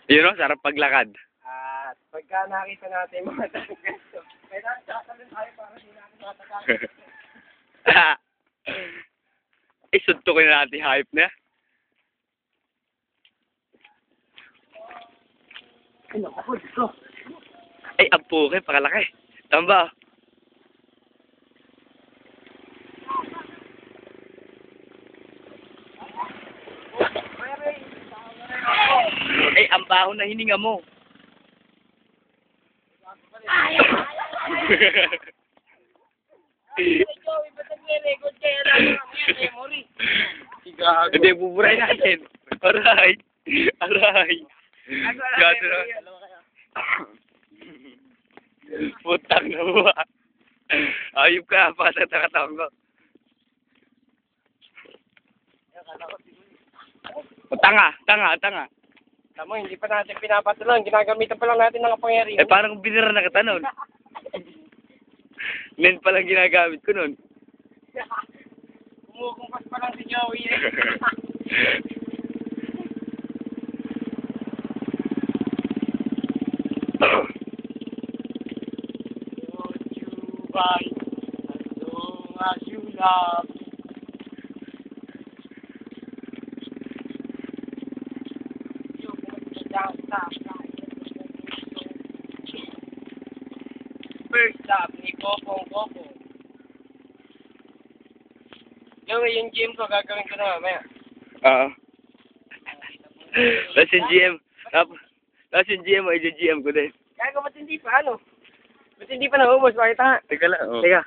Yun o, sarap paglakad. At pagka nakita natin mga tanggaso, kailangan sasalun tayo para hindi natin matatagay. Suntukin na natin hype na. Ay, naku, Diyos. Ay, ang puke, pakalaki. Tamba. Ay, ang baho na hininga mo. Hindi, buburay natin. Aray. Aray. Gato na. Putang na buwa. Ayup ka, pakasatakatawan ko. Tanga. Tama, hindi pa natin pinapatulan. Ginagamitan pa lang natin ng kapangyarihan. Eh, parang binira na kita nun. Nen pa lang ginagamit ko nun. Kumukumpas pa lang si Joey eh. Don't you buy as long as you love me. First stop ni Popong. Yung gym ko, gagawin ko na mamaya. Oo. Tapos yung GM. Tapos yung GM mo, i-GM ko din. Kaya ko ba't hindi pa, ano? Ba't hindi pa naubos? Bakit nga? Teka lang, oh. Teka.